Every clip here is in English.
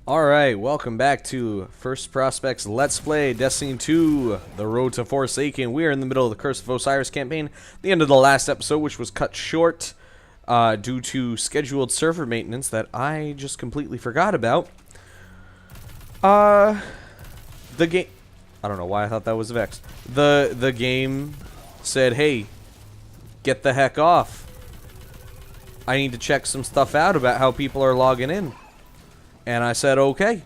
Alright, welcome back to First Prospects Let's Play Destiny 2, The Road to Forsaken. We are in the middle of the Curse of Osiris campaign, the end of the last episode, which was cut short due to scheduled server maintenance that I just completely forgot about. The game... I don't know why I thought that was Vex. The game said, hey, get the heck off. I need to check some stuff out about how people are logging in. And I said, okay.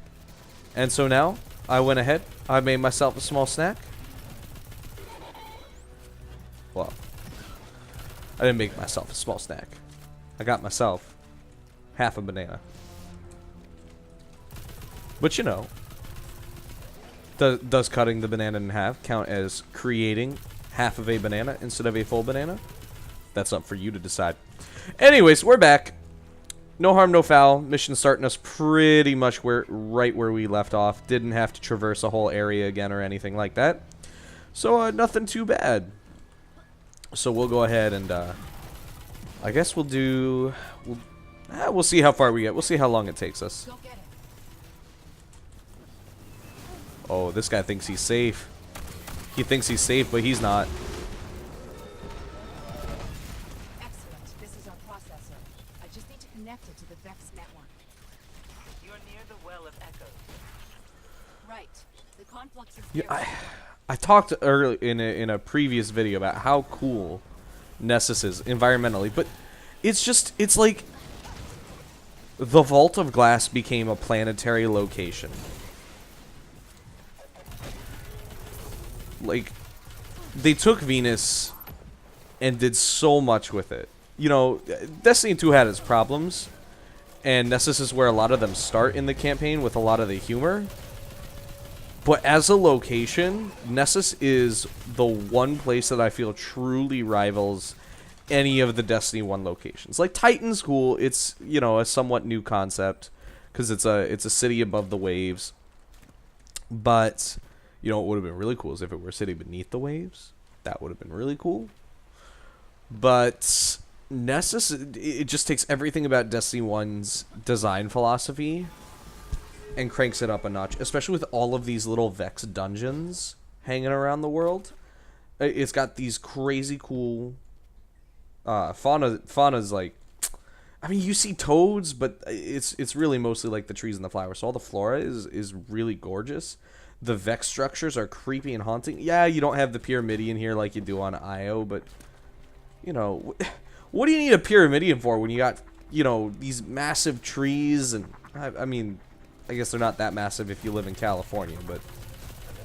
And so now, I went ahead. I made myself a small snack. Well, I didn't make myself a small snack. I got myself half a banana. But you know, does cutting the banana in half count as creating half of a banana instead of a full banana? That's up for you to decide. Anyways, we're back. No harm, no foul. Mission starting us pretty much right where we left off. Didn't have to traverse a whole area again or anything like that. So, nothing too bad. So, we'll go ahead and, I guess we'll do... We'll see how far we get. We'll see how long it takes us. Oh, this guy thinks he's safe. He thinks he's safe, but he's not. To the Vex network. You're near the Well of Echoes. Right. The conflux is Yeah, I talked early in a previous video about how cool Nessus is environmentally, but it's like the Vault of Glass became a planetary location. Like, they took Venus and did so much with it. You know, Destiny 2 had its problems, and Nessus is where a lot of them start in the campaign with a lot of the humor. But as a location, Nessus is the one place that I feel truly rivals any of the Destiny 1 locations. Like, Titan's cool. It's, you know, a somewhat new concept, because it's a city above the waves. But, you know, what would have been really cool is if it were a city beneath the waves. That would have been really cool. But Nessus, it just takes everything about Destiny 1's design philosophy and cranks it up a notch, especially with all of these little Vex dungeons hanging around the world. It's got these crazy cool fauna's like, I mean, you see toads, but it's really mostly like the trees and the flowers. So all the flora is really gorgeous. The Vex structures are creepy and haunting. Yeah, you don't have the Pyramidion here like you do on Io, but you know, what do you need a Pyramidion for when you got, you know, these massive trees? And I mean, I guess they're not that massive if you live in California, but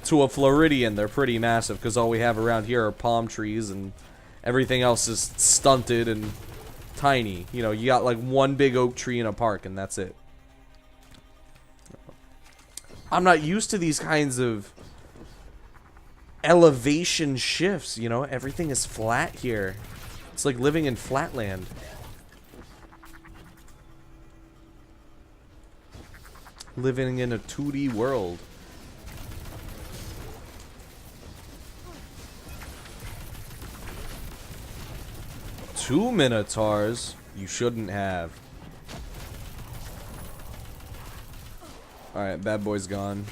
to a Floridian, they're pretty massive because all we have around here are palm trees and everything else is stunted and tiny. You know, you got like one big oak tree in a park and that's it. I'm not used to these kinds of elevation shifts, you know? Everything is flat here. It's like living in Flatland. Living in a 2D world. Two Minotaurs? You shouldn't have. Alright, bad boy's gone.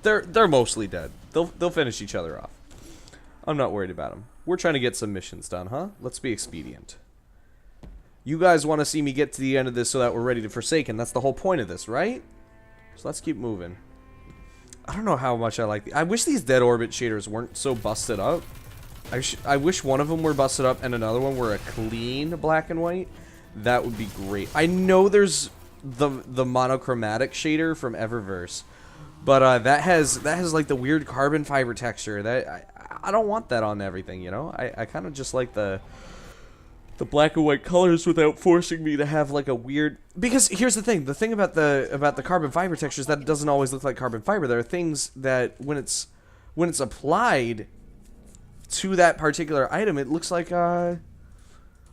They're mostly dead. They'll finish each other off. I'm not worried about them. We're trying to get some missions done, huh? Let's be expedient. You guys want to see me get to the end of this so that we're ready to Forsaken. That's the whole point of this, right? So let's keep moving. I don't know how much I like I wish these dead orbit shaders weren't so busted up. I wish one of them were busted up and another one were a clean black and white. That would be great. I know there's the monochromatic shader from Eververse. But that has like the weird carbon fiber texture. That I don't want that on everything, you know. I kind of just like the black and white colors without forcing me to have like a weird. Because here's the thing about the carbon fiber texture is that it doesn't always look like carbon fiber. There are things that when it's applied to that particular item, it looks like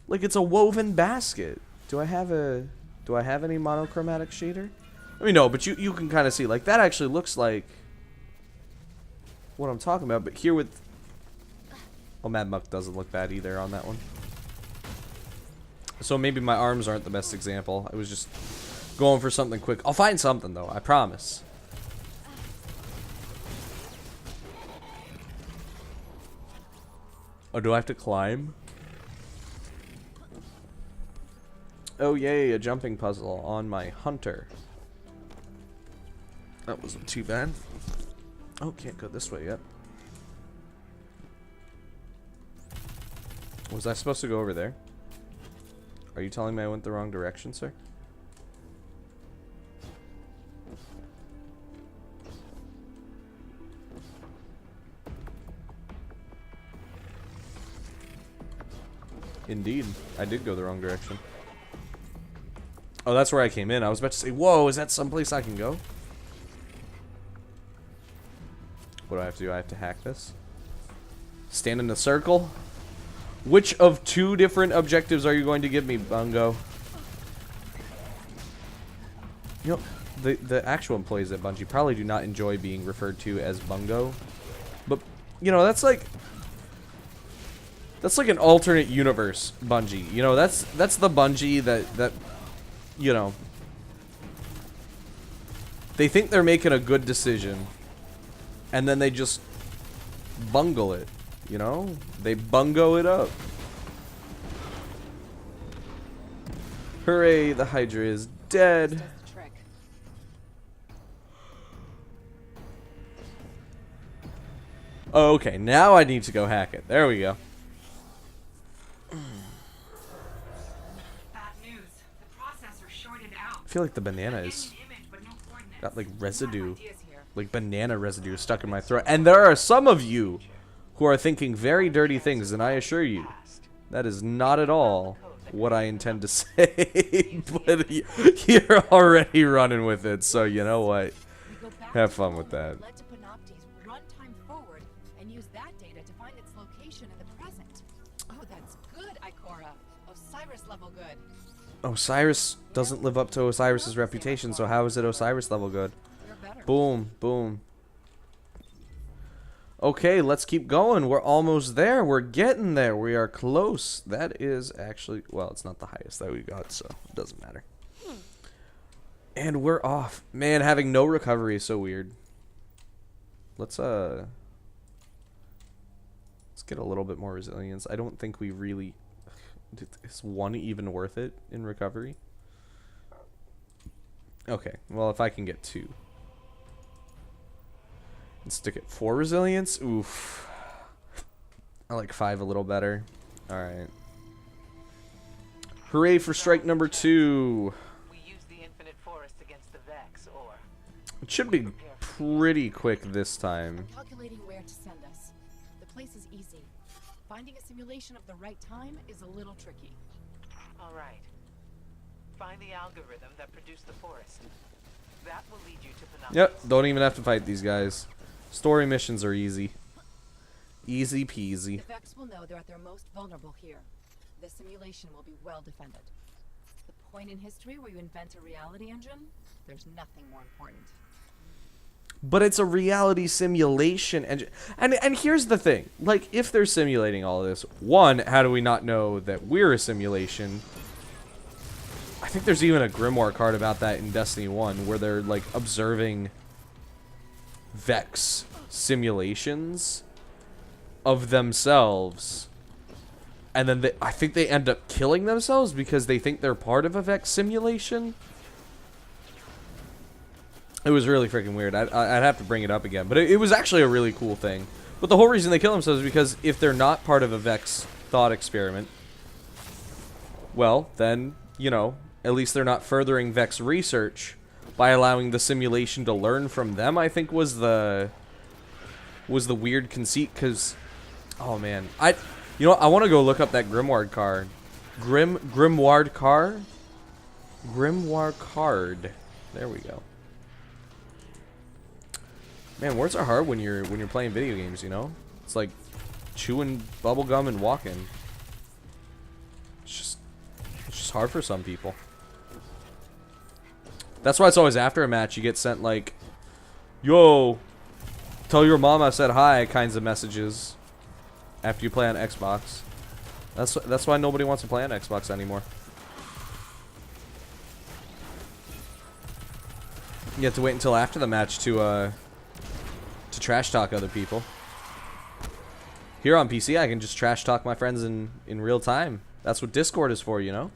it's a woven basket. Do I have any monochromatic shader? I mean, no, but you can kind of see, like, that actually looks like what I'm talking about, but here with... Oh, Mad Muck doesn't look bad either on that one. So maybe my arms aren't the best example. I was just going for something quick. I'll find something though, I promise. Oh, do I have to climb? Oh yay, a jumping puzzle on my hunter. That wasn't too bad. Oh, can't go this way yet. Was I supposed to go over there? Are you telling me I went the wrong direction, sir? Indeed, I did go the wrong direction. Oh, that's where I came in. I was about to say, whoa, is that someplace I can go? What do I have to do? I have to hack this? Stand in a circle? Which of two different objectives are you going to give me, Bungo? You know, the actual employees at Bungie probably do not enjoy being referred to as Bungo. But, you know, that's like an alternate universe Bungie. You know, that's the Bungie that you know, they think they're making a good decision and then they just bungle it, you know? They bungo it up. Hooray, the Hydra is dead. Oh, okay, now I need to go hack it. There we go. I feel like the banana is got like residue, like banana residue stuck in my throat. And there are some of you who are thinking very dirty things, and I assure you, that is not at all what I intend to say. But you're already running with it, so you know what? Have fun with that. Osiris doesn't live up to Osiris's reputation, so how is it Osiris level good? Boom, boom. Okay, let's keep going. We're almost there. We're getting there. We are close. That is actually, well, it's not the highest that we got, so it doesn't matter. And we're off. Man, having no recovery is so weird. Let's get a little bit more resilience. I don't think we really... Is one even worth it in recovery? Okay, well, if I can get 2. And stick at 4 resilience? Oof. I like 5 a little better. Alright. Hooray for strike number 2. We use the infinite forest against the Vex, or... It should be pretty quick this time. Calculating where to send us. The place is easy. Finding a simulation of the right time is a little tricky. Alright. Find the algorithm that produced the forest. That will lead you to Panopticon. Yep, don't even have to fight these guys. Story missions are easy. Easy peasy. The Vex will know they're at their most vulnerable here. The simulation will be well defended. The point in history where you invent a reality engine, there's nothing more important. But it's a reality simulation engine. And here's the thing. Like, if they're simulating all of this, one, how do we not know that we're a simulation? I think there's even a Grimoire card about that in Destiny 1, where they're, like, observing Vex simulations of themselves. And then I think they end up killing themselves because they think they're part of a Vex simulation. It was really freaking weird. I'd have to bring it up again. But it was actually a really cool thing. But the whole reason they kill themselves is because if they're not part of a Vex thought experiment, well, then, you know, at least they're not furthering Vex research by allowing the simulation to learn from them, I think was the weird conceit. Because, oh man, you know what, I want to go look up that Grimoire card. Grimoire card. There we go. Man, words are hard when you're playing video games, you know? It's like chewing bubblegum and walking. It's just hard for some people. That's why it's always after a match you get sent like, yo, tell your mom I said hi kinds of messages after you play on Xbox. That's why nobody wants to play on Xbox anymore. You have to wait until after the match to trash talk other people. Here on PC, I can just trash talk my friends in real time. That's what Discord is for, you know?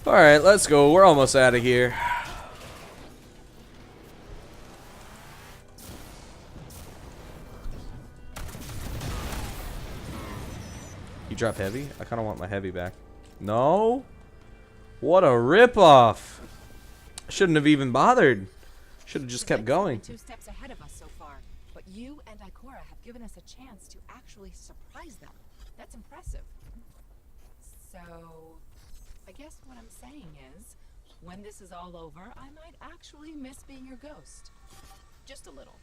Alright, let's go. We're almost out of here. You drop heavy? I kind of want my heavy back. No? What a ripoff! Shouldn't have even bothered. Should have just kept going. 2 steps ahead of us so far, but you and Ikora have given us a chance to actually surprise them. That's impressive. So, I guess what I'm saying is, when this is all over, I might actually miss being your ghost. Just a little.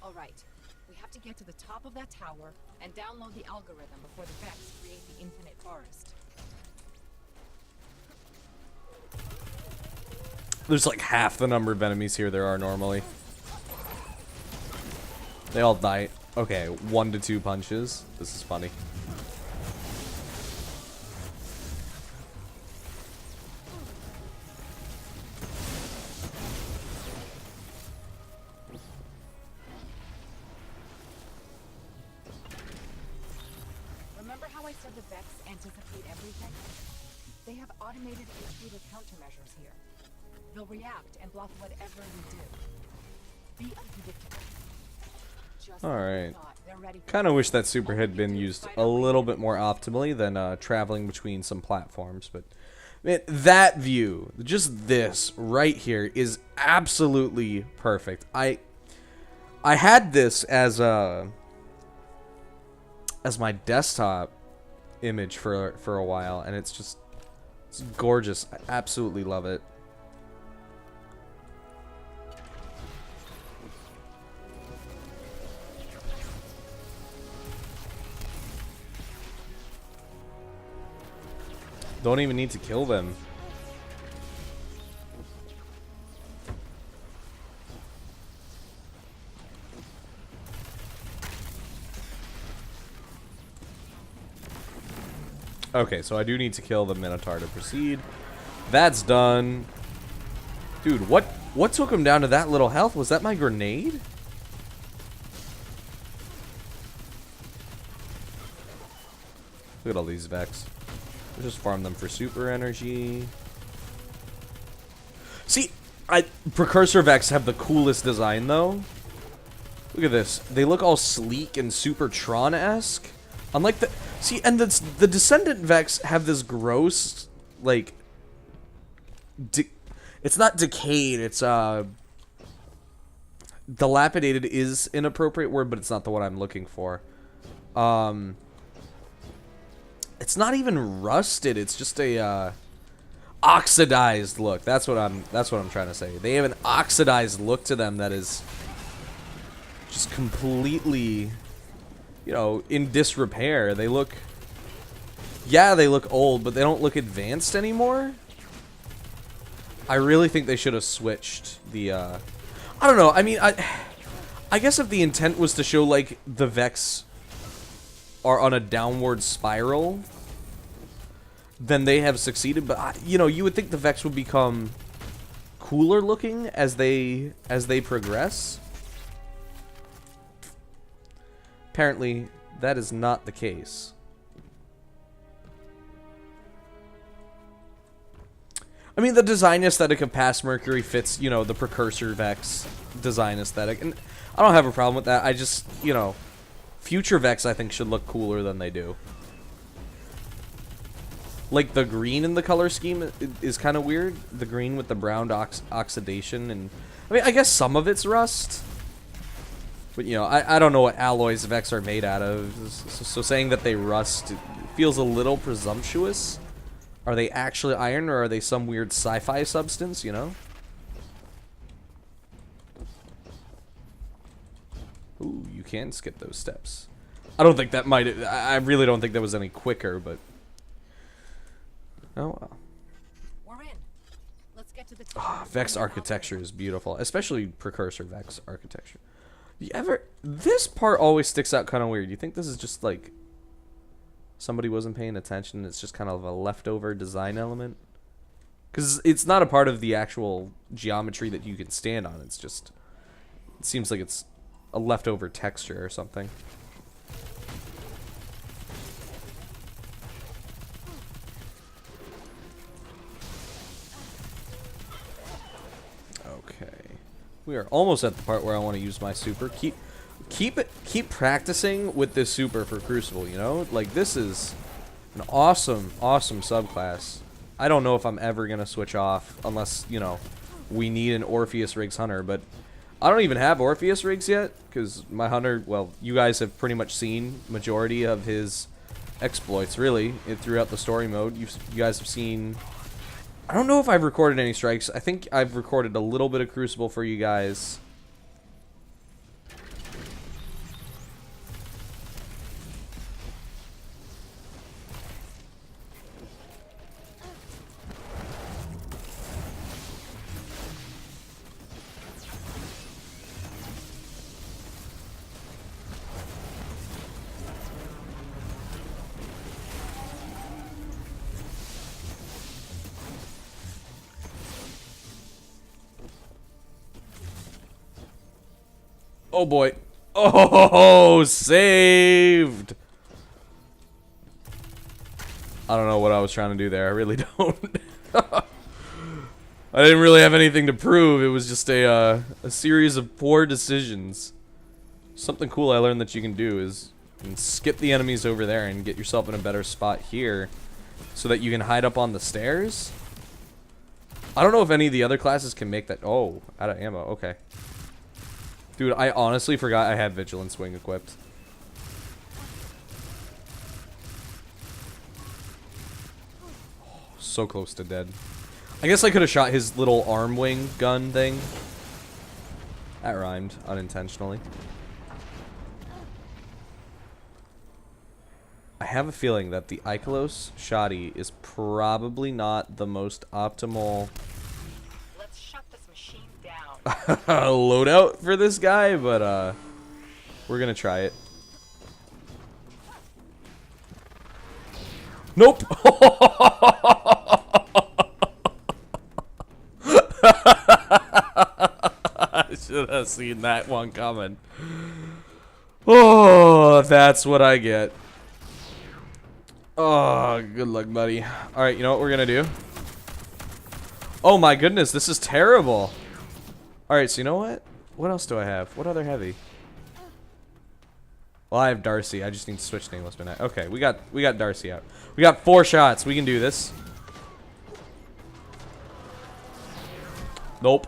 Alright, we have to get to the top of that tower and download the algorithm before the Vex create the infinite forest. There's like half the number of enemies here there are normally. They all die. Okay, 1 to 2 punches. This is funny. Remember how I said the Vex anticipate everything? They have automated executed countermeasures here. They'll react and block whatever we do. Be unpredictable. Alright. Kind of wish that super had been used a little bit more optimally than traveling between some platforms, but man, that view, just this right here, is absolutely perfect. I had this as my desktop image for a while, and it's gorgeous. I absolutely love it. Don't even need to kill them. Okay, so I do need to kill the Minotaur to proceed. That's done. Dude, what took him down to that little health? Was that my grenade? Look at all these Vex. We'll just farm them for super energy. See, Precursor Vex have the coolest design, though. Look at this. They look all sleek and super Tron-esque. Unlike the... See, and the Descendant Vex have this gross, like... it's not decayed, it's, dilapidated is an appropriate word, but it's not the one I'm looking for. It's not even rusted, it's just a, oxidized look. That's what I'm trying to say. They have an oxidized look to them that is just completely, you know, in disrepair. They look, yeah, they look old, but they don't look advanced anymore. I really think they should have switched the, I don't know. I mean, I guess if the intent was to show, like, the Vex are on a downward spiral, then they have succeeded. But you know, you would think the Vex would become cooler looking as they progress. Apparently, that is not the case. I mean, the design aesthetic of Past Mercury fits, you know, the Precursor Vex design aesthetic, and I don't have a problem with that. I just, you know, future Vex, I think, should look cooler than they do. Like, the green in the color scheme is kind of weird. The green with the brown oxidation, and... I mean, I guess some of it's rust. But, you know, I don't know what alloys Vex are made out of. So saying that they rust feels a little presumptuous. Are they actually iron, or are they some weird sci-fi substance, you know? Ooh, you can skip those steps. I don't think that might... I really don't think that was any quicker, but... Oh, well. We're in. Let's get to the Vex architecture is beautiful. Especially Precursor Vex architecture. You ever... This part always sticks out kind of weird. You think this is just, like... somebody wasn't paying attention. It's just kind of a leftover design element. Because it's not a part of the actual geometry that you can stand on. It's just... It seems like it's a leftover texture or something. Okay. We are almost at the part where I want to use my super. Keep practicing with this super for Crucible, you know? Like, this is an awesome subclass. I don't know if I'm ever going to switch off unless, you know, we need an Orpheus Rigs Hunter, but I don't even have Orpheus Rigs yet, because my Hunter, well, you guys have pretty much seen majority of his exploits, really, throughout the story mode. You guys have seen... I don't know if I've recorded any strikes. I think I've recorded a little bit of Crucible for you guys. Oh boy. Oh, saved. I don't know what I was trying to do there. I really don't. I didn't really have anything to prove. It was just a series of poor decisions. Something cool I learned that you can do is you can skip the enemies over there and get yourself in a better spot here so that you can hide up on the stairs. I don't know if any of the other classes can make that. Oh, out of ammo. Okay. Dude, I honestly forgot I had Vigilance Wing equipped. Oh, so close to dead. I guess I could have shot his little arm wing gun thing. That rhymed unintentionally. I have a feeling that the Ikelos Shoddy is probably not the most optimal loadout for this guy, but we're gonna try it. Nope. I should have seen that one coming. Oh, that's what I get. Oh, good luck, buddy. Alright, you know what we're gonna do? Oh my goodness, this is terrible. Alright, so you know what? What else do I have? What other heavy? Well, I have Darcy. I just need to switch Nameless Midnight. Okay, we got Darcy out. We got 4 shots. We can do this. Nope.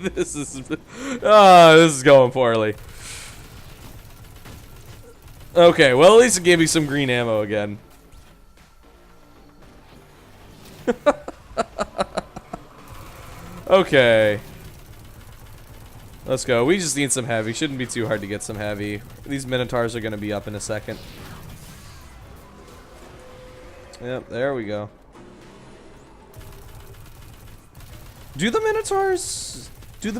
This is going poorly. Okay, well, at least it gave me some green ammo again. Okay. Let's go. We just need some heavy. Shouldn't be too hard to get some heavy. These Minotaurs are going to be up in a second. Yep, there we go. Do the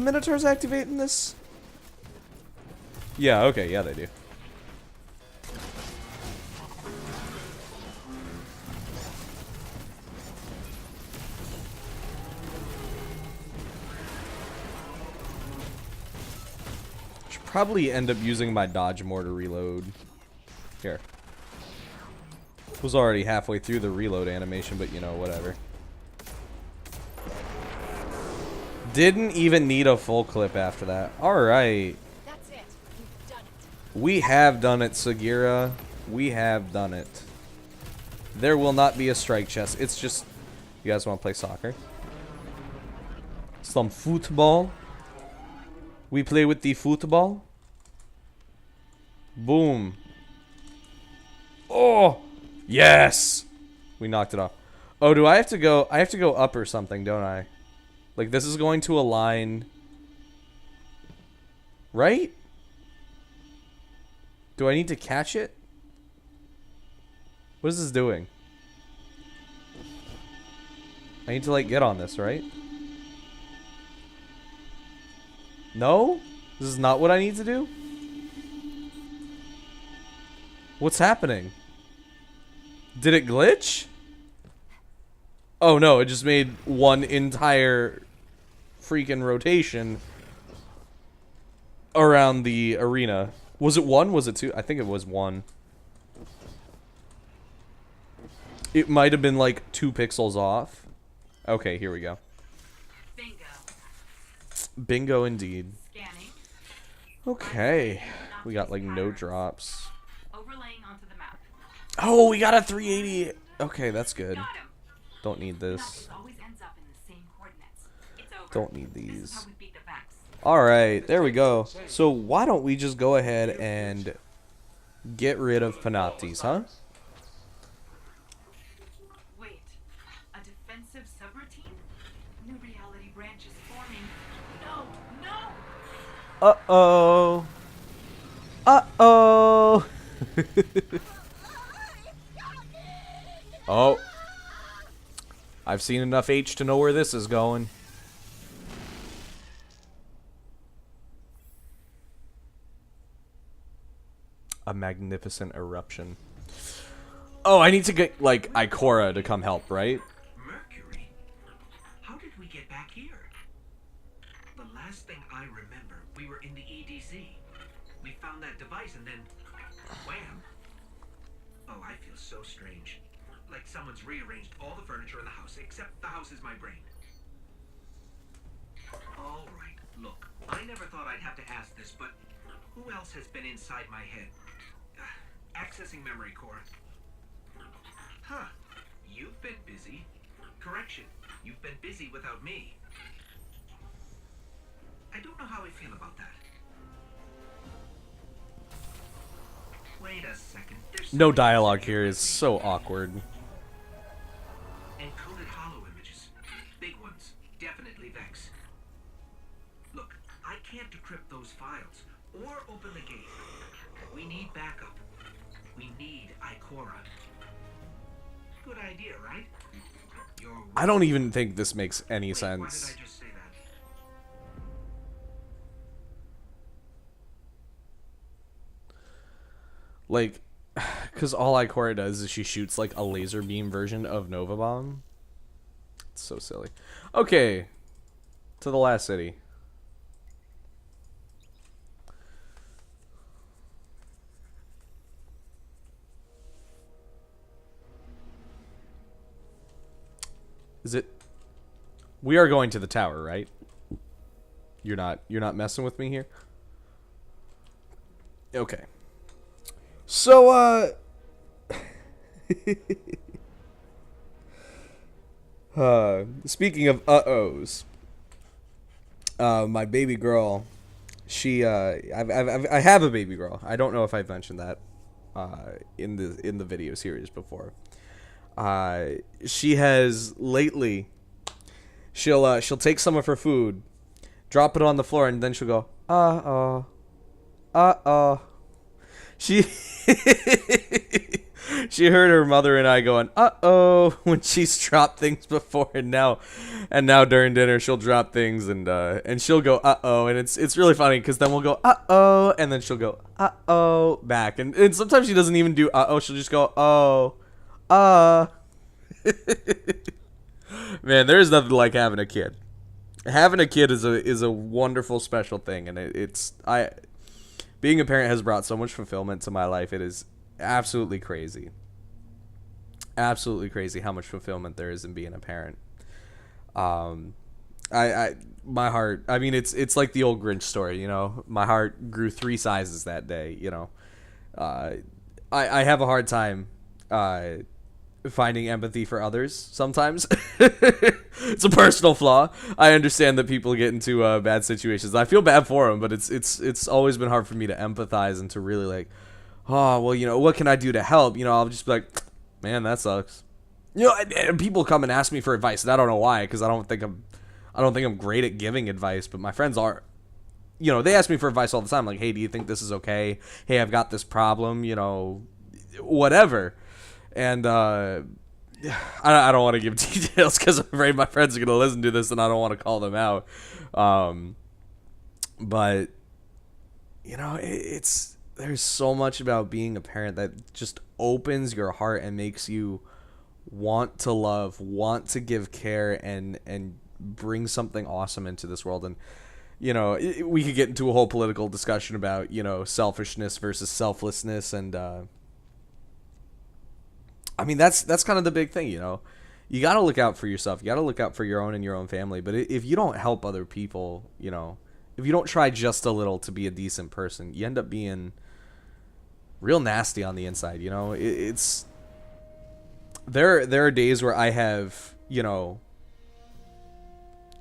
Minotaurs activate in this? Yeah, okay, yeah, they do. Probably end up using my dodge more to reload. Here. Was already halfway through the reload animation, but you know, whatever. Didn't even need a full clip after that. Alright. That's it. You've done it. We have done it, Sagira. We have done it. There will not be a strike chest. It's just... You guys want to play soccer? Some football. We play with the football. Boom. Oh, yes. We knocked it off. Oh, do I have to go? I have to go up or something, don't I? Like, this is going to align. Right? Do I need to catch it? What is this doing? I need to, like, get on this, right? No? This is not what I need to do? What's happening? Did it glitch? Oh no, it just made one entire freaking rotation around the arena. Was it one? Was it two? I think it was one. It might have been like 2 pixels off. Okay, here we go. Bingo. Bingo indeed. Scanning. Okay. We got like no drops. Overlaying onto the map. Oh, we got a 380. Okay, that's good. Got him. Don't need this. Nothing always ends up in the same coordinates. It's over. Don't need This is these. how we beat the Vex. Alright, there we go. So why don't we just go ahead and get rid of Panoptes, huh? Wait, a defensive subroutine? New reality branch is forming. No, no! Uh-oh. Uh-oh. Oh. I've seen enough H to know where this is going. A magnificent eruption. Oh, I need to get, like, Ikora to come help, right? Mercury? How did we get back here? The last thing I remember, we were in the EDZ. We found that device and then... wham! Oh, I feel so strange. Like someone's rearranged all the furniture in the house, except the house is my brain. Alright, look, I never thought I'd have to ask this, but who else has been inside my head? Accessing memory core. Huh. You've been busy. Correction. You've been busy without me. I don't know how I feel about that. Wait a second. There's No something dialogue missing here in is my so brain. awkward. Encoded hollow images. Big ones. Definitely Vex. Look, I can't decrypt those files or open the gate. We need backup. We need Ikora. Good idea, right? You're I don't even think this makes any Wait, sense. why did I just say that? Like, because all Ikora does is she shoots, like, a laser beam version of Nova Bomb. It's so silly. Okay. To the last city. Is it... We are going to the tower, right? You're not messing with me here? Okay. So, speaking of uh-ohs, my baby girl, she, I have a baby girl. I don't know if I've mentioned that, in the video series before. She has lately, she'll take some of her food, drop it on the floor, and then she'll go, uh-oh, uh-oh. She she heard her mother and I going, uh-oh, when she's dropped things before, and now during dinner she'll drop things and she'll go, uh-oh, and it's really funny because then we'll go, uh-oh, and then she'll go, uh-oh, back, and sometimes she doesn't even do uh-oh, she'll just go, oh, man, there's nothing like having a kid. Having a kid is a wonderful, special thing, and being a parent has brought so much fulfillment to my life. It is absolutely crazy. Absolutely crazy how much fulfillment there is in being a parent. My heart, I mean, it's like the old Grinch story, you know. My heart grew 3 sizes that day, you know. I have a hard time finding empathy for others sometimes. It's a personal flaw. I understand that people get into bad situations. I feel bad for them, but it's always been hard for me to empathize and to really like, oh, well, you know, what can I do to help? You know, I'll just be like, man, that sucks. You know, and people come and ask me for advice, and I don't know why, because I don't think I'm great at giving advice, but my friends are. You know, they ask me for advice all the time, like, hey, do you think this is okay? Hey, I've got this problem, you know, whatever. And I don't want to give details because I'm afraid my friends are going to listen to this and I don't want to call them out. But, you know, it's there's so much about being a parent that just opens your heart and makes you want to love, want to give care, and bring something awesome into this world. And you know, we could get into a whole political discussion about, you know, selfishness versus selflessness, and I mean, that's kind of the big thing, you know. You got to look out for yourself. You got to look out for your own and your own family. But if you don't help other people, you know, if you don't try just a little to be a decent person, you end up being real nasty on the inside, you know. It's there are days where I have, you know,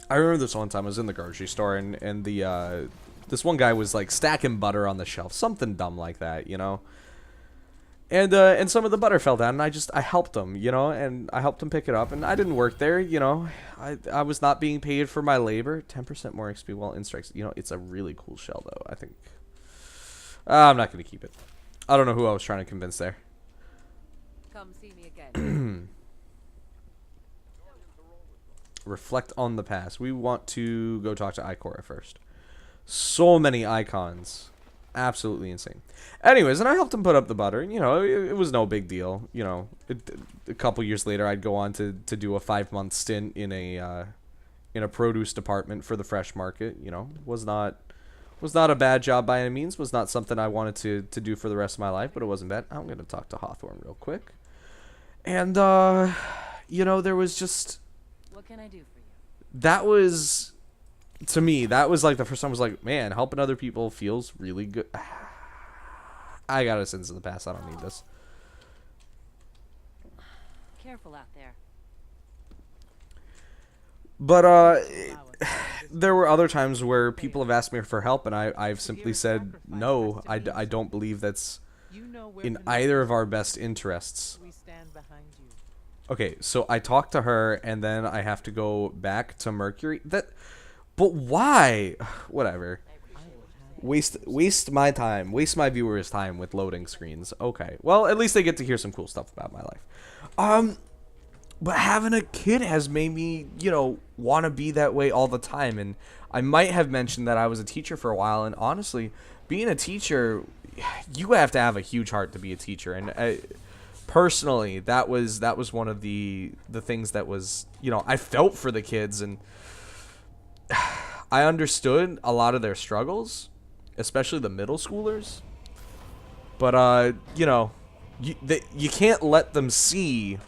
I remember this one time I was in the grocery store, and the this one guy was like stacking butter on the shelf, something dumb like that, you know. And some of the butter fell down, and I helped him, you know, and I helped him pick it up, and I didn't work there, you know. I was not being paid for my labor. 10% more XP while in strikes. You know, it's a really cool shell, though. I think I'm not going to keep it. I don't know who I was trying to convince there. Come see me again. Reflect on the past. We want to go talk to Ikora first. So many icons. Absolutely insane. Anyways, and I helped him put up the butter. You know, it was no big deal. You know, a couple years later, I'd go on to do a 5-month stint in a produce department for the fresh market. You know, was not a bad job by any means. Was not something I wanted to do for the rest of my life, but it wasn't bad. I'm gonna talk to Hawthorne real quick. And you know, there was just, What can I do for you? that was, to me, that was like the first time I was like, man, helping other people feels really good. I got a sins in the past. I don't need this. Careful out there. But there were other times where people have asked me for help, and I've simply said no. I don't believe that's You know where in the either of our best interests. we stand behind you. Okay, so I talked to her, and then I have to go back to Mercury. But why? Whatever. Waste my time. Waste my viewers' time with loading screens. Okay. Well, at least they get to hear some cool stuff about my life. But having a kid has made me, you know, want to be that way all the time. And I might have mentioned that I was a teacher for a while. And honestly, being a teacher, you have to have a huge heart to be a teacher. And personally, that was one of the things that was, you know, I felt for the kids, and I understood a lot of their struggles, especially the middle schoolers. But you know, you can't let them see.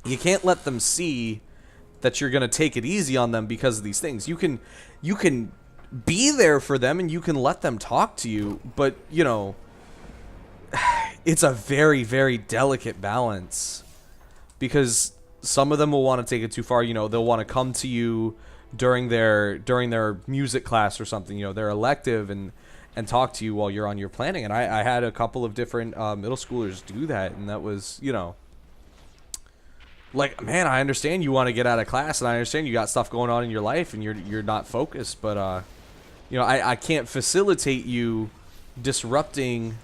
You can't let them see that you're gonna take it easy on them because of these things. You can be there for them, and you can let them talk to you, but you know, it's a very, very delicate balance, because some of them will want to take it too far. You know, they'll want to come to you during their music class or something, you know, their elective, and talk to you while you're on your planning. And I had a couple of different middle schoolers do that, and that was, you know, like, man, I understand you want to get out of class, and I understand you got stuff going on in your life, and you're not focused, but you know, I can't facilitate you disrupting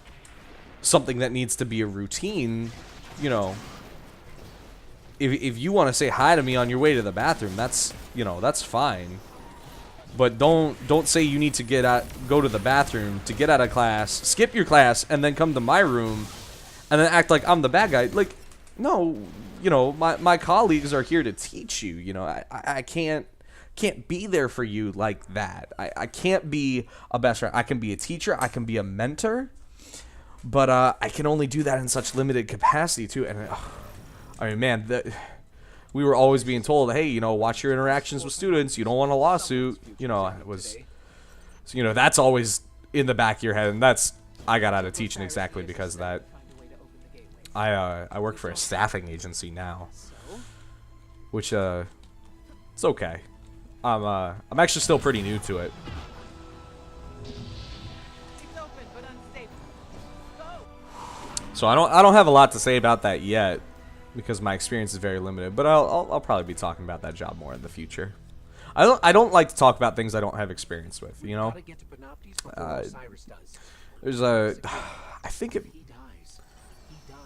something that needs to be a routine. You know, if you want to say hi to me on your way to the bathroom, that's, you know, that's fine. But don't say you need to go to the bathroom to get out of class, skip your class, and then come to my room, and then act like I'm the bad guy. Like, no, you know, my colleagues are here to teach you. You know, I can't be there for you like that. I can't be a best friend. I can be a teacher. I can be a mentor. But I can only do that in such limited capacity, too. And I mean, man, we were always being told, hey, you know, watch your interactions with students. You don't want a lawsuit. You know, it was, so, you know, that's always in the back of your head. And I got out of teaching exactly because of that. I work for a staffing agency now, which it's okay. I'm actually still pretty new to it. So I don't have a lot to say about that yet, because my experience is very limited. But I'll probably be talking about that job more in the future. I don't like to talk about things I don't have experience with. You know, there's I think it.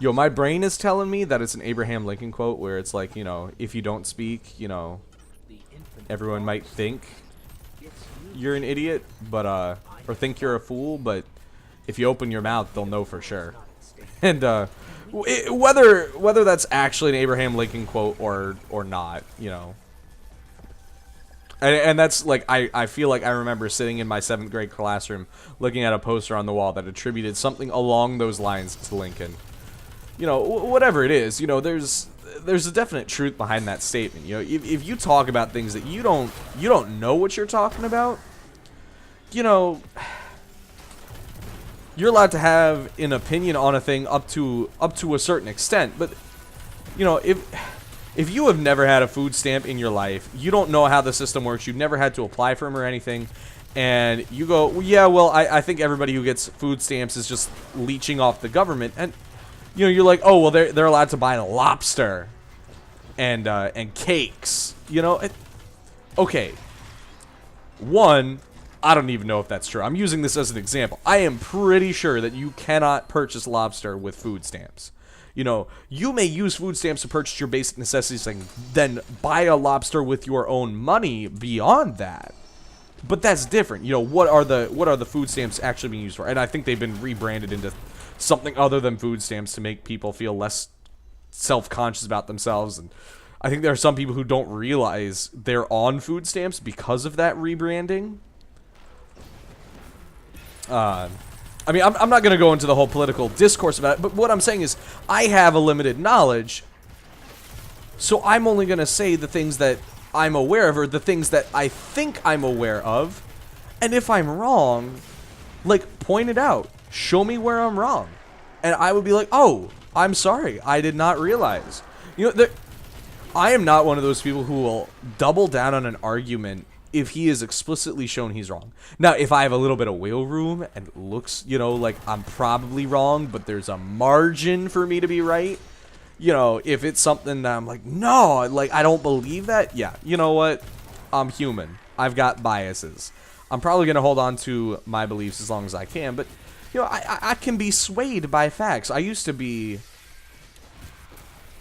Yo, my brain is telling me that it's an Abraham Lincoln quote where it's like, you know, if you don't speak, you know, everyone might think you're an idiot. But or think you're a fool, but if you open your mouth, they'll know for sure. And whether that's actually an Abraham Lincoln quote or not, you know. And that's like, I feel like I remember sitting in my 7th grade classroom looking at a poster on the wall that attributed something along those lines to Lincoln. You know, whatever it is, you know, there's a definite truth behind that statement. You know, if you talk about things that you don't know what you're talking about, you know, you're allowed to have an opinion on a thing up to a certain extent. But, you know, if you have never had a food stamp in your life, you don't know how the system works, you've never had to apply for them or anything, and you go, well, yeah, well, I think everybody who gets food stamps is just leeching off the government, and, you know, you're like, oh, well, they're allowed to buy lobster and cakes, you know? Okay. One, I don't even know if that's true. I'm using this as an example. I am pretty sure that you cannot purchase lobster with food stamps. You know, you may use food stamps to purchase your basic necessities and then buy a lobster with your own money beyond that. But that's different. You know, what are the food stamps actually being used for? And I think they've been rebranded into something other than food stamps to make people feel less self-conscious about themselves. And I think there are some people who don't realize they're on food stamps because of that rebranding. I mean, I'm not going to go into the whole political discourse about it, but what I'm saying is I have a limited knowledge, so I'm only going to say the things that I'm aware of, or the things that I think I'm aware of, and if I'm wrong, like, point it out. Show me where I'm wrong. And I would be like, oh, I'm sorry, I did not realize. You know, I am not one of those people who will double down on an argument if he is explicitly shown he's wrong. Now, if I have a little bit of wiggle room and it looks, you know, like I'm probably wrong, but there's a margin for me to be right, you know, if it's something that I'm like, no, like, I don't believe that, yeah, you know what? I'm human. I've got biases. I'm probably going to hold on to my beliefs as long as I can, but, you know, I can be swayed by facts. I used to be...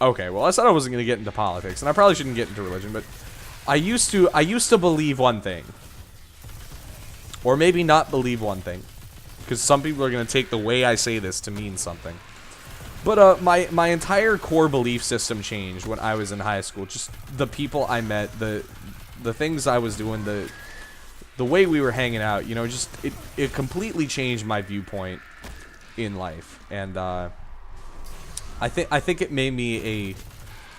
Okay, well, I said I wasn't going to get into politics, and I probably shouldn't get into religion, but I used to believe one thing. Or maybe not believe one thing. Because some people are going to take the way I say this to mean something. But my entire core belief system changed when I was in high school. Just the people I met, the things I was doing, the way we were hanging out, you know, just it completely changed my viewpoint in life. And I think it made me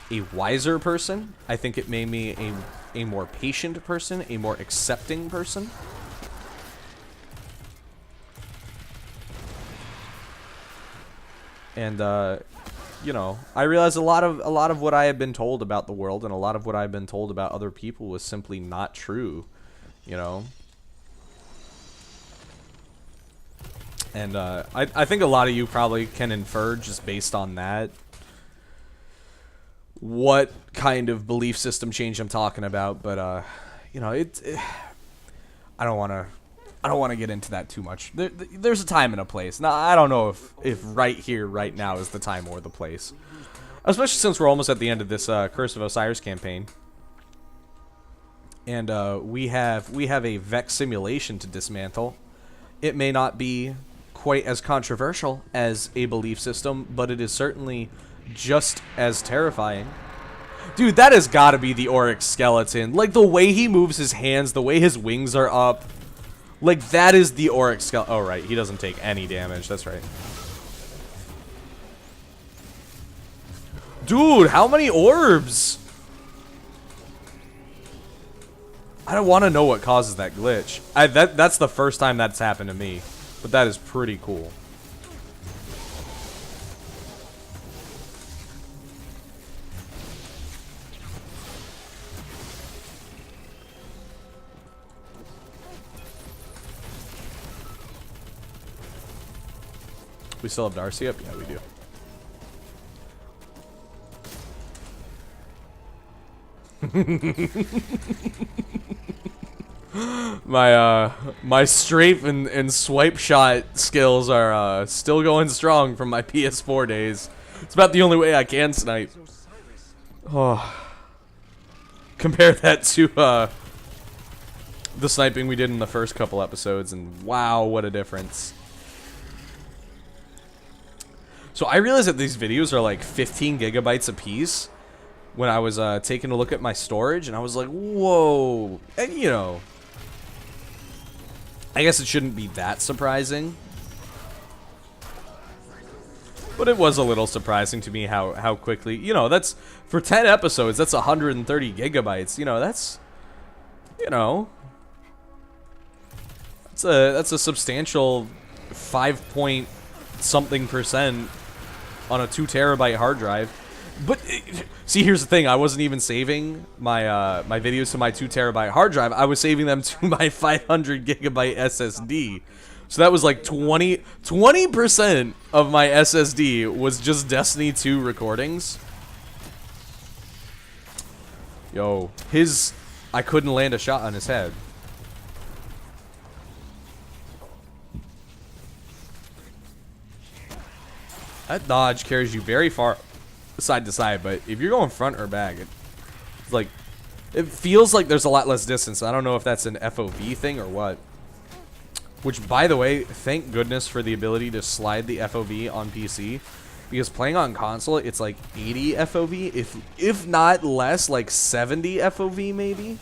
a wiser person. I think it made me a more patient person, a more accepting person. And you know, I realized a lot of what I had been told about the world and a lot of what I've been told about other people was simply not true, you know. And I think a lot of you probably can infer just based on that what kind of belief system change I'm talking about, but you know, I don't want to get into that too much. There's a time and a place. Now, I don't know if right here, right now is the time or the place. Especially since we're almost at the end of this Curse of Osiris campaign. And we have a Vex simulation to dismantle. It may not be quite as controversial as a belief system, but it is certainly just as terrifying. Dude, that has got to be the Oryx skeleton. Like, the way he moves his hands, the way his wings are up. Like, that is the Oryx skeleton. Oh, right. He doesn't take any damage. That's right. Dude, how many orbs? I don't want to know what causes that glitch. That's the first time that's happened to me. But that is pretty cool. We still have Darcy up? Yeah, we do. My strafe and swipe shot skills are still going strong from my PS4 days. It's about the only way I can snipe. Oh. Compare that to the sniping we did in the first couple episodes, and wow, what a difference. So I realized that these videos are like 15 gigabytes a piece when I was taking a look at my storage, and I was like, whoa. And you know, I guess it shouldn't be that surprising, but it was a little surprising to me how quickly, you know, that's for 10 episodes, that's 130 gigabytes. You know, that's, you know, that's a substantial 5 point something% on a 2 terabyte hard drive. But see, here's the thing: I wasn't even saving my my videos to my 2 terabyte hard drive. I was saving them to my 500 gigabyte SSD. So that was like 20% of my SSD was just Destiny 2 recordings. Yo, I couldn't land a shot on his head. That dodge carries you very far side to side, but if you're going front or back, it's like, it feels like there's a lot less distance. I don't know if that's an FOV thing or what. Which, by the way, thank goodness for the ability to slide the FOV on PC, because playing on console, it's like 80 FOV, if not less, like 70 FOV maybe.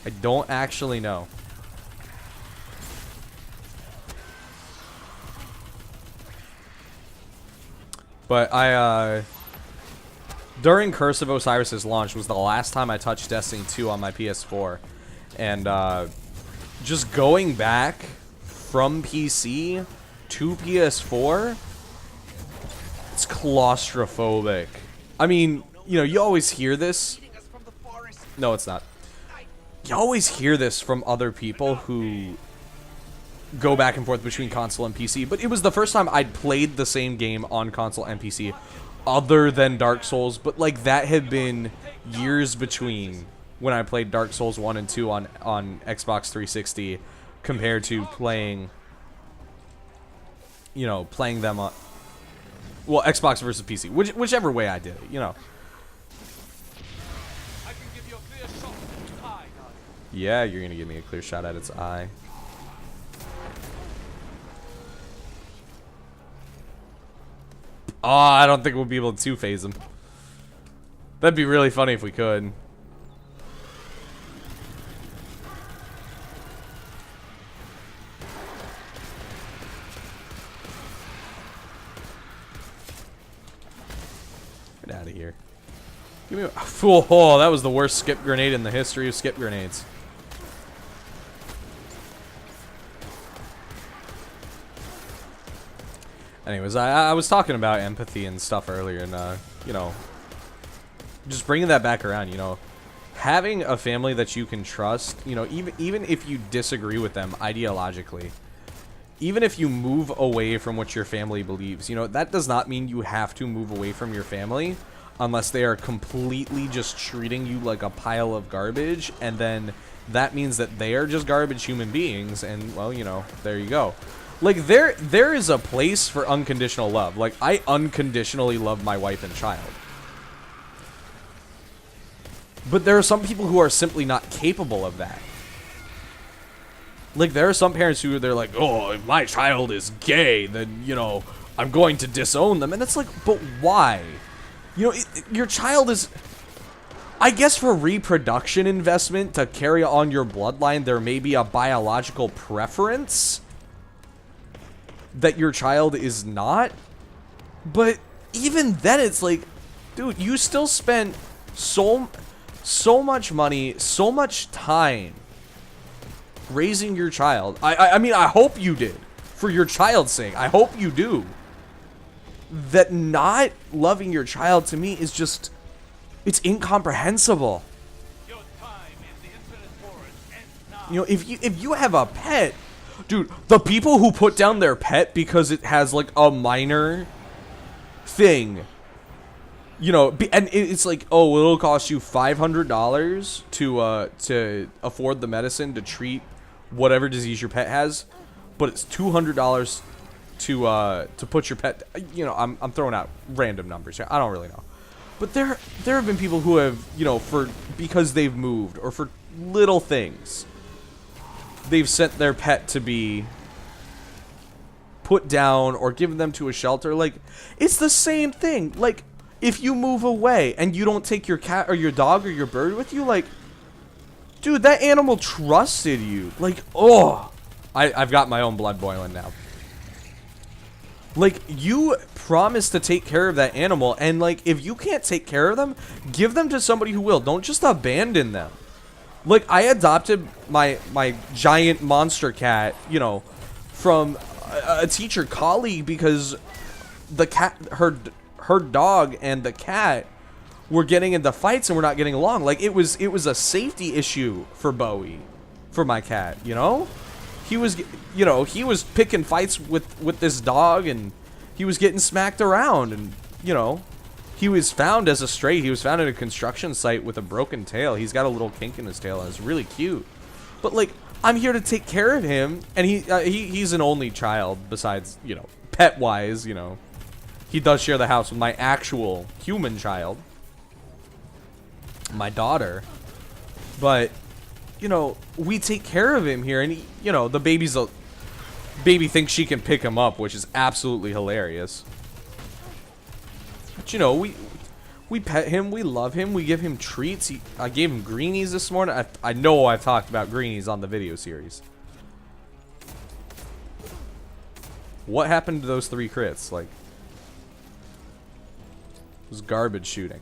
I don't actually know. But during Curse of Osiris's launch was the last time I touched Destiny 2 on my PS4. And just going back from PC to PS4, it's claustrophobic. I mean, you know, you always hear this. No, it's not. You always hear this from other people who go back and forth between console and PC, but it was the first time I'd played the same game on console and PC other than Dark Souls, but like that had been years between when I played Dark Souls 1 and 2 on Xbox 360 compared to playing, you know, playing them on, well, Xbox versus PC, whichever way I did it, you know. Yeah, you're gonna give me a clear shot at its eye. Oh, I don't think we'll be able to two-phase him. That'd be really funny if we could. Get out of here. Give me a... Oh, that was the worst skip grenade in the history of skip grenades. Anyways, I was talking about empathy and stuff earlier, and, you know, just bringing that back around, you know, having a family that you can trust, you know, even if you disagree with them ideologically, even if you move away from what your family believes, you know, that does not mean you have to move away from your family unless they are completely just treating you like a pile of garbage, and then that means that they are just garbage human beings, and, well, you know, there you go. Like, there is a place for unconditional love. Like, I unconditionally love my wife and child. But there are some people who are simply not capable of that. Like, there are some parents who, they're like, oh, if my child is gay, then, you know, I'm going to disown them. And it's like, but why? You know, your child is... I guess for reproduction investment, to carry on your bloodline, there may be a biological preference that your child is not, but even then it's like, dude, you still spent so much money, so much time raising your child. I mean, I hope you did, for your child's sake. I hope you do. That not loving your child, to me, is just, it's incomprehensible. You know, if you have a pet, dude, the people who put down their pet because it has, like, a minor thing, you know, and it's like, oh, it'll cost you $500 to afford the medicine to treat whatever disease your pet has, but it's $200 to put your pet, you know, I'm throwing out random numbers here. I don't really know. But there have been people who have, you know, because they've moved, or for little things, they've sent their pet to be put down or given them to a shelter. Like, it's the same thing. Like, if you move away and you don't take your cat or your dog or your bird with you, like, dude, that animal trusted you. Like, oh, I've got my own blood boiling now. Like, you promised to take care of that animal, and like, if you can't take care of them, give them to somebody who will. Don't just abandon them. Like, I adopted my giant monster cat, you know, from a teacher colleague because the cat, her dog and the cat were getting into fights and we're not getting along. Like, it was a safety issue for Bowie, for my cat, you know? He was, you know, he was picking fights with this dog, and he was getting smacked around, and, you know, he was found as a stray. He was found at a construction site with a broken tail. He's got a little kink in his tail, and it's really cute. But, like, I'm here to take care of him, and he's an only child, besides, you know, pet-wise, you know. He does share the house with my actual human child, my daughter. But, you know, we take care of him here, and he, you know, the baby thinks she can pick him up, which is absolutely hilarious. But, you know, we pet him, we love him, we give him treats. I gave him greenies this morning. I know I've talked about greenies on the video series. What happened to those 3 crits? Like, it was garbage shooting.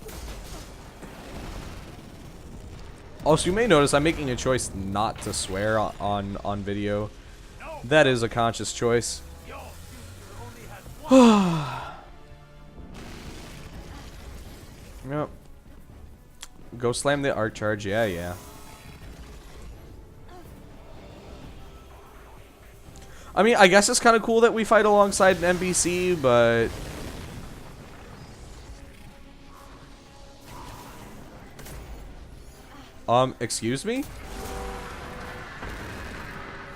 Also, you may notice I'm making a choice not to swear on video. That is a conscious choice. Yep. Go slam the arc charge. Yeah. I mean, I guess it's kind of cool that we fight alongside an NPC, but excuse me?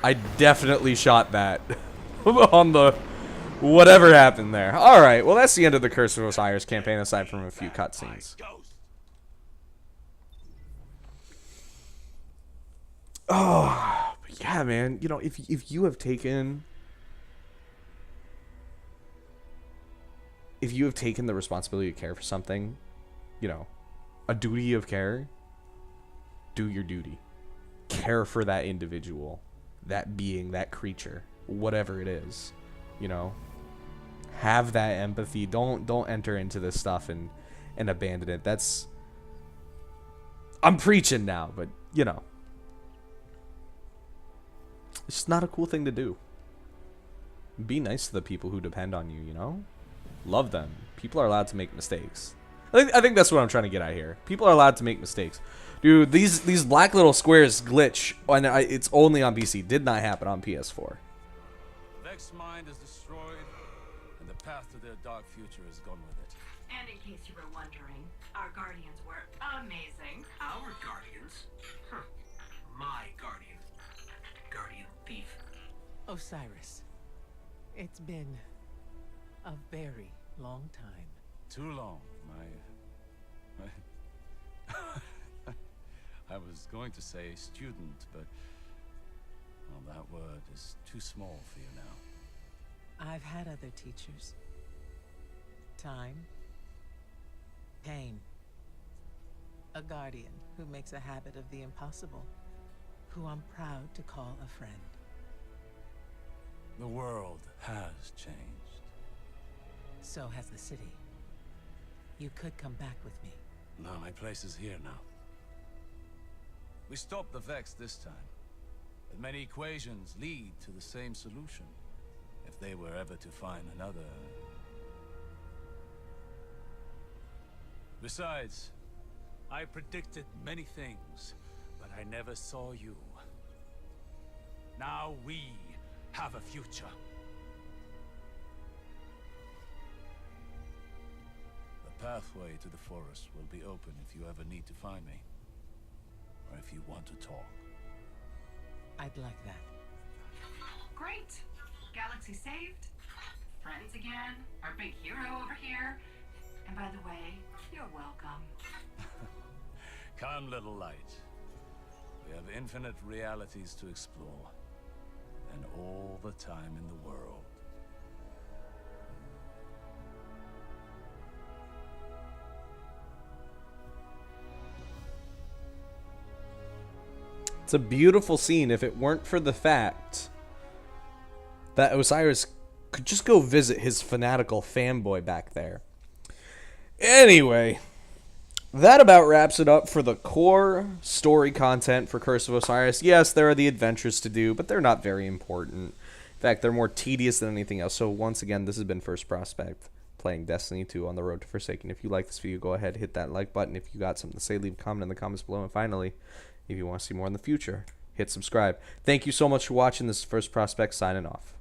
I definitely shot that on the whatever happened there. Alright, well, that's the end of the Curse of Osiris campaign, aside from a few cutscenes. Oh, but yeah, man. You know, if you have taken the responsibility to care for something, you know, a duty of care, do your duty. Care for that individual, that being, that creature, whatever it is, you know. Have that empathy. Don't enter into this stuff and abandon it. That's, I'm preaching now, but you know, it's just not a cool thing to do. Be nice to the people who depend on you, you know? Love them. People are allowed to make mistakes. I think that's what I'm trying to get at here. People are allowed to make mistakes. Dude, these black little squares glitch, and it's only on PC. Did not happen on PS4. Vex's mind is destroyed, and the path to their dark future is gone with it. And in case you were wondering, our guardians were amazing. Our guardians? Huh. My guardian. Guardian thief. Osiris, it's been a very long time. Too long, I was going to say student, but well, that word is too small for you now. I've had other teachers. Time. Pain. A guardian who makes a habit of the impossible, who I'm proud to call a friend. The world has changed. So has the city. You could come back with me. No, my place is here now. We stopped the Vex this time, but many equations lead to the same solution, if they were ever to find another. Besides, I predicted many things, but I never saw you. Now we have a future. The pathway to the forest will be open if you ever need to find me. Or if you want to talk. I'd like that. Great. Galaxy saved. Friends again. Our big hero over here. And by the way, you're welcome. Come, little light. We have infinite realities to explore, and all the time in the world. It's a beautiful scene if it weren't for the fact that Osiris could just go visit his fanatical fanboy back there. Anyway, that about wraps it up for the core story content for Curse of Osiris. Yes, there are the adventures to do, but they're not very important. In fact, they're more tedious than anything else. So once again, this has been First Prospect, playing Destiny 2 on the road to Forsaken. If you like this video, go ahead, hit that like button. If you got something to say, leave a comment in the comments below. And finally, if you want to see more in the future, hit subscribe. Thank you so much for watching. This is First Prospect signing off.